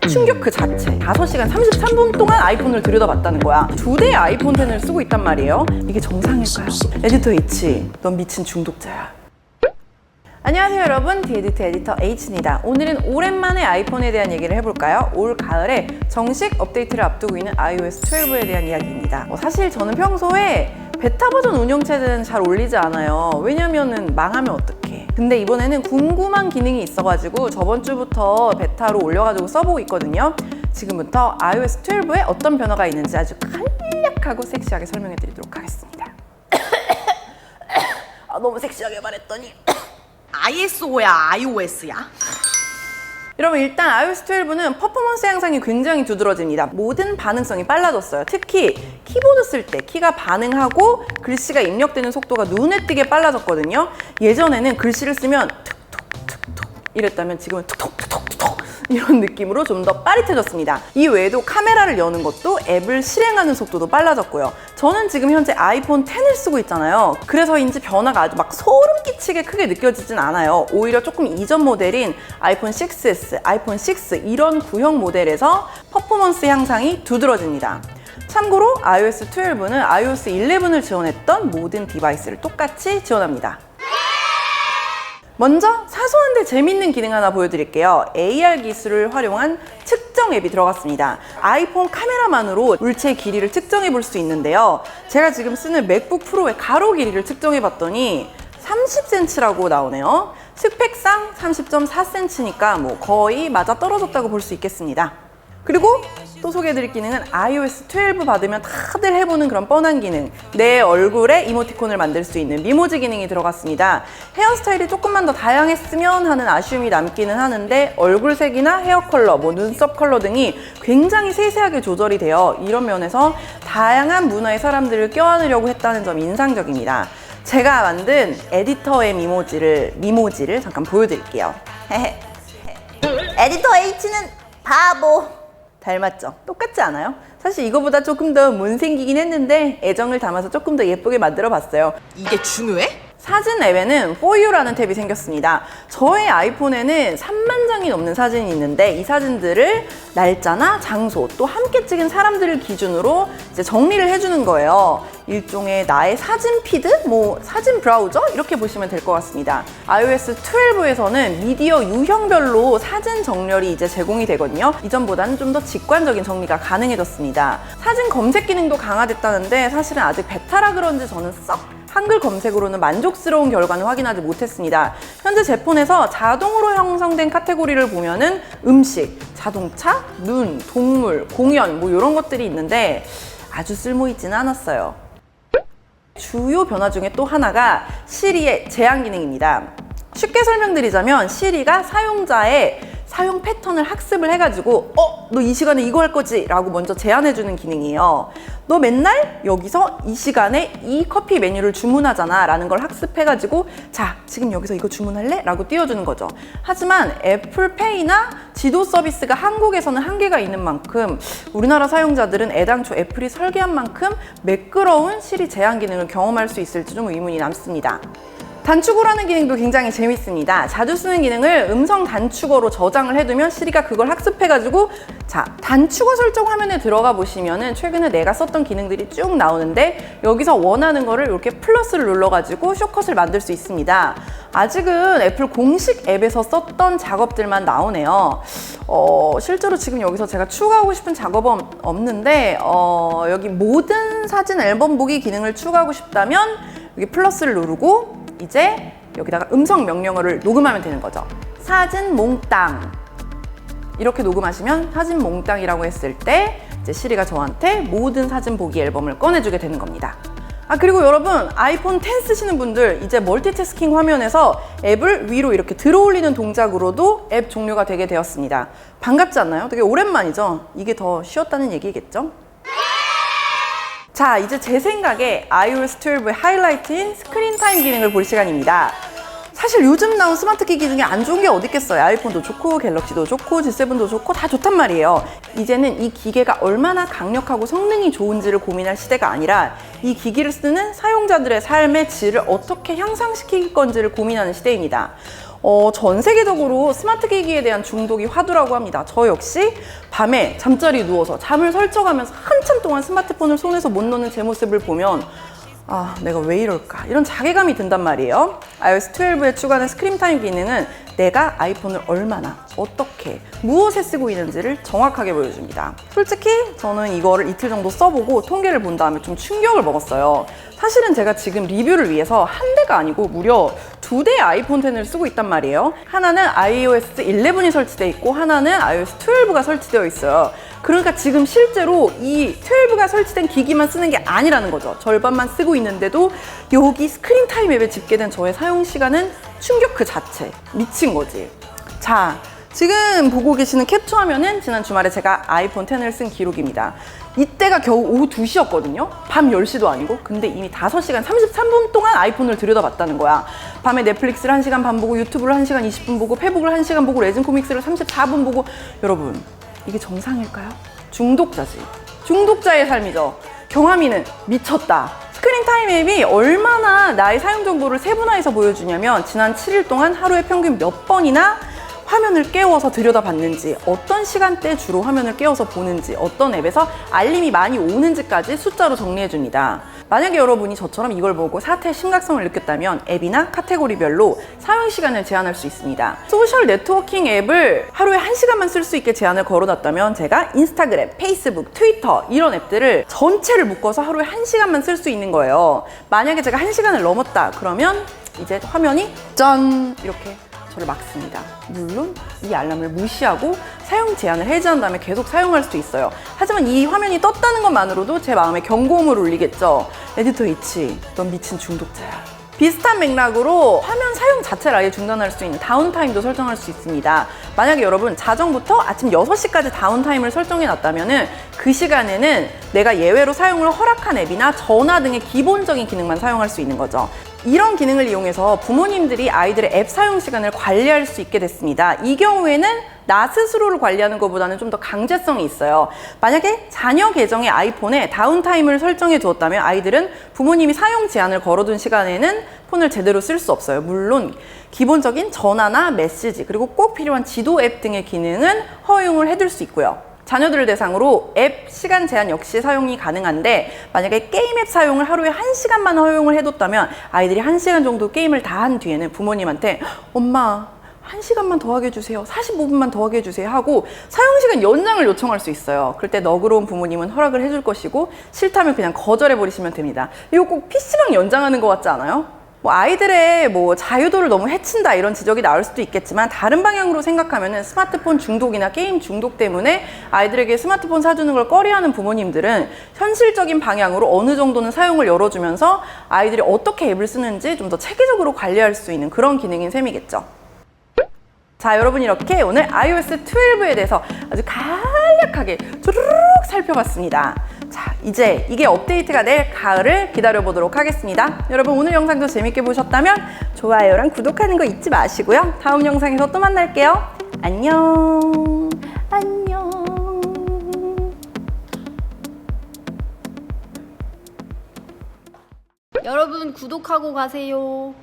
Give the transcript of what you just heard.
충격 그 자체. 5시간 33분 동안 아이폰을 들여다봤다는 거야. 2대의 아이폰 10을 쓰고 있단 말이에요. 이게 정상일까요? 에디터 H, 넌 미친 중독자야. 안녕하세요 여러분, 디에디트 에디터 H입니다. 오늘은 오랜만에 아이폰에 대한 얘기를 해볼까요? 올 가을에 정식 업데이트를 앞두고 있는 iOS 12에 대한 이야기입니다. 사실 저는 평소에 베타 버전 운영체제는 잘 올리지 않아요. 왜냐면은 망하면 어떡해. 근데 이번에는 궁금한 기능이 있어가지고 저번 주부터 베타로 올려가지고 써보고 있거든요. 지금부터 iOS 12에 어떤 변화가 있는지 아주 간략하고 섹시하게 설명해 드리도록 하겠습니다. 너무 섹시하게 말했더니 ISO야, iOS야? 여러분, 일단 iOS 12는 퍼포먼스 향상이 굉장히 두드러집니다. 모든 반응성이 빨라졌어요. 특히 키보드 쓸 때 키가 반응하고 글씨가 입력되는 속도가 눈에 띄게 빨라졌거든요. 예전에는 글씨를 쓰면 툭툭툭툭 이랬다면 지금은 툭툭툭툭 이런 느낌으로 좀 더 빠릿해졌습니다. 이 외에도 카메라를 여는 것도 앱을 실행하는 속도도 빨라졌고요. 저는 지금 현재 아이폰 10을 쓰고 있잖아요. 그래서인지 변화가 아주 막 소름 끼치게 크게 느껴지진 않아요. 오히려 조금 이전 모델인 아이폰 6S, 아이폰 6 이런 구형 모델에서 퍼포먼스 향상이 두드러집니다. 참고로 iOS 12는 iOS 11을 지원했던 모든 디바이스를 똑같이 지원합니다. 먼저 사소한데 재밌는 기능 하나 보여드릴게요. AR 기술을 활용한 측정 앱이 들어갔습니다. 아이폰 카메라만으로 물체의 길이를 측정해 볼 수 있는데요. 제가 지금 쓰는 맥북 프로의 가로 길이를 측정해 봤더니 30cm라고 나오네요. 스펙상 30.4cm니까 뭐 거의 맞아 떨어졌다고 볼 수 있겠습니다. 그리고 또 소개해드릴 기능은 iOS 12 받으면 다들 해보는 그런 뻔한 기능, 내 얼굴에 이모티콘을 만들 수 있는 미모지 기능이 들어갔습니다. 헤어스타일이 조금만 더 다양했으면 하는 아쉬움이 남기는 하는데 얼굴색이나 헤어 컬러, 눈썹 컬러 등이 굉장히 세세하게 조절이 되어 이런 면에서 다양한 문화의 사람들을 껴안으려고 했다는 점이 인상적입니다. 제가 만든 에디터의 미모지를 잠깐 보여드릴게요. 에디터 H는 바보. 닮았죠? 똑같지 않아요? 사실 이거보다 조금 더 못생기긴 했는데 애정을 담아서 조금 더 예쁘게 만들어 봤어요. 이게 중요해? 사진 앱에는 For You라는 탭이 생겼습니다. 저의 아이폰에는 3만 장이 넘는 사진이 있는데 이 사진들을 날짜나 장소 또 함께 찍은 사람들을 기준으로 이제 정리를 해주는 거예요. 일종의 나의 사진 피드? 사진 브라우저? 이렇게 보시면 될 것 같습니다. iOS 12에서는 미디어 유형별로 사진 정렬이 이제 제공이 되거든요. 이전보다는 좀 더 직관적인 정리가 가능해졌습니다. 사진 검색 기능도 강화됐다는데 사실은 아직 베타라 그런지 저는 썩 한글 검색으로는 만족스러운 결과는 확인하지 못했습니다. 현재 제 폰에서 자동으로 형성된 카테고리를 보면은 음식, 자동차, 눈, 동물, 공연 이런 것들이 있는데 아주 쓸모있지는 않았어요. 주요 변화 중에 또 하나가 시리의 제한 기능입니다. 쉽게 설명드리자면 시리가 사용자의 사용 패턴을 학습을 해가지고 너 이 시간에 이거 할 거지? 라고 먼저 제안해주는 기능이에요. 너 맨날 여기서 이 시간에 이 커피 메뉴를 주문하잖아 라는 걸 학습해가지고 자, 지금 여기서 이거 주문할래? 라고 띄워주는 거죠. 하지만 애플페이나 지도 서비스가 한국에서는 한계가 있는 만큼 우리나라 사용자들은 애당초 애플이 설계한 만큼 매끄러운 시리 제한 기능을 경험할 수 있을지 좀 의문이 남습니다. 단축어라는 기능도 굉장히 재밌습니다. 자주 쓰는 기능을 음성 단축어로 저장을 해두면 시리가 그걸 학습해가지고 자, 단축어 설정 화면에 들어가 보시면은 최근에 내가 썼던 기능들이 쭉 나오는데 여기서 원하는 거를 이렇게 플러스를 눌러가지고 숏컷을 만들 수 있습니다. 아직은 애플 공식 앱에서 썼던 작업들만 나오네요. 실제로 지금 여기서 제가 추가하고 싶은 작업은 없는데 여기 모든 사진 앨범 보기 기능을 추가하고 싶다면 여기 플러스를 누르고 이제 여기다가 음성 명령어를 녹음하면 되는 거죠. 사진 몽땅 이렇게 녹음하시면 사진 몽땅이라고 했을 때 이제 시리가 저한테 모든 사진 보기 앨범을 꺼내주게 되는 겁니다. 그리고 여러분 아이폰 10 쓰시는 분들 이제 멀티태스킹 화면에서 앱을 위로 이렇게 들어 올리는 동작으로도 앱 종료가 되게 되었습니다. 반갑지 않나요? 되게 오랜만이죠? 이게 더 쉬웠다는 얘기겠죠? 자, 이제 제 생각에 iOS 12의 하이라이트인 스크린 타임 기능을 볼 시간입니다. 사실 요즘 나온 스마트키 중에 안 좋은 게 어디 있겠어요. 아이폰도 좋고 갤럭시도 좋고 G7도 좋고 다 좋단 말이에요. 이제는 이 기계가 얼마나 강력하고 성능이 좋은지를 고민할 시대가 아니라 이 기기를 쓰는 사용자들의 삶의 질을 어떻게 향상시킬 건지를 고민하는 시대입니다. 전 세계적으로 스마트 기기에 대한 중독이 화두라고 합니다. 저 역시 밤에 잠자리 누워서 잠을 설쳐가면서 한참 동안 스마트폰을 손에서 못 놓는 제 모습을 보면 아, 내가 왜 이럴까? 이런 자괴감이 든단 말이에요. iOS 12에 추가된 스크린 타임 기능은 내가 아이폰을 얼마나, 어떻게, 무엇에 쓰고 있는지를 정확하게 보여줍니다. 솔직히 저는 이거를 이틀 정도 써보고 통계를 본 다음에 좀 충격을 먹었어요. 사실은 제가 지금 리뷰를 위해서 한 대가 아니고 무려 2대의 아이폰 10을 쓰고 있단 말이에요. 하나는 iOS 11이 설치되어 있고 하나는 iOS 12가 설치되어 있어요. 그러니까 지금 실제로 이 12가 설치된 기기만 쓰는 게 아니라는 거죠. 절반만 쓰고 있는데도 여기 스크린 타임 앱에 집계된 저의 사용 시간은 충격 그 자체. 미친 거지. 자, 지금 보고 계시는 캡처 화면은 지난 주말에 제가 아이폰 10을 쓴 기록입니다. 이때가 겨우 오후 2시였거든요. 밤 10시도 아니고. 근데 이미 5시간 33분 동안 아이폰을 들여다봤다는 거야. 밤에 넷플릭스를 1시간 반 보고 유튜브를 1시간 20분 보고 페북을 1시간 보고 레진 코믹스를 34분 보고. 여러분, 이게 정상일까요? 중독자지. 중독자의 삶이죠. 경함이는 미쳤다. 스크린 타임 앱이 얼마나 나의 사용 정보를 세분화해서 보여주냐면 지난 7일 동안 하루에 평균 몇 번이나 화면을 깨워서 들여다봤는지, 어떤 시간대에 주로 화면을 깨워서 보는지, 어떤 앱에서 알림이 많이 오는지까지 숫자로 정리해줍니다. 만약에 여러분이 저처럼 이걸 보고 사태의 심각성을 느꼈다면 앱이나 카테고리별로 사용 시간을 제한할 수 있습니다. 소셜 네트워킹 앱을 하루에 1시간만 쓸 수 있게 제한을 걸어놨다면 제가 인스타그램, 페이스북, 트위터 이런 앱들을 전체를 묶어서 하루에 1시간만 쓸 수 있는 거예요. 만약에 제가 1시간을 넘었다 그러면 이제 화면이 짠 이렇게 저를 막습니다. 물론 이 알람을 무시하고 사용 제한을 해제한 다음에 계속 사용할 수 있어요. 하지만 이 화면이 떴다는 것만으로도 제 마음에 경고음을 울리겠죠. 에디터 H, 넌 미친 중독자야. 비슷한 맥락으로 화면 사용 자체를 아예 중단할 수 있는 다운타임도 설정할 수 있습니다. 만약에 여러분 자정부터 아침 6시까지 다운타임을 설정해 놨다면 그 시간에는 내가 예외로 사용을 허락한 앱이나 전화 등의 기본적인 기능만 사용할 수 있는 거죠. 이런 기능을 이용해서 부모님들이 아이들의 앱 사용 시간을 관리할 수 있게 됐습니다. 이 경우에는 나 스스로를 관리하는 것보다는 좀 더 강제성이 있어요. 만약에 자녀 계정의 아이폰에 다운타임을 설정해 두었다면 아이들은 부모님이 사용 제한을 걸어둔 시간에는 폰을 제대로 쓸 수 없어요. 물론 기본적인 전화나 메시지 그리고 꼭 필요한 지도 앱 등의 기능은 허용을 해둘 수 있고요. 자녀들을 대상으로 앱 시간 제한 역시 사용이 가능한데 만약에 게임 앱 사용을 하루에 1시간만 허용을 해뒀다면 아이들이 1시간 정도 게임을 다 한 뒤에는 부모님한테 엄마 1시간만 더 하게 해주세요. 45분만 더 하게 해주세요 하고 사용시간 연장을 요청할 수 있어요. 그럴 때 너그러운 부모님은 허락을 해줄 것이고 싫다면 그냥 거절해버리시면 됩니다. 이거 꼭 PC방 연장하는 것 같지 않아요? 아이들의 자유도를 너무 해친다 이런 지적이 나올 수도 있겠지만 다른 방향으로 생각하면은 스마트폰 중독이나 게임 중독 때문에 아이들에게 스마트폰 사주는 걸 꺼려하는 부모님들은 현실적인 방향으로 어느 정도는 사용을 열어주면서 아이들이 어떻게 앱을 쓰는지 좀 더 체계적으로 관리할 수 있는 그런 기능인 셈이겠죠. 자, 여러분 이렇게 오늘 iOS 12에 대해서 아주 간략하게 쭈르륵 살펴봤습니다. 자, 이제 이게 업데이트가 될 가을을 기다려보도록 하겠습니다. 여러분 오늘 영상도 재밌게 보셨다면 좋아요랑 구독하는 거 잊지 마시고요. 다음 영상에서 또 만날게요. 안녕. 안녕. 여러분 구독하고 가세요.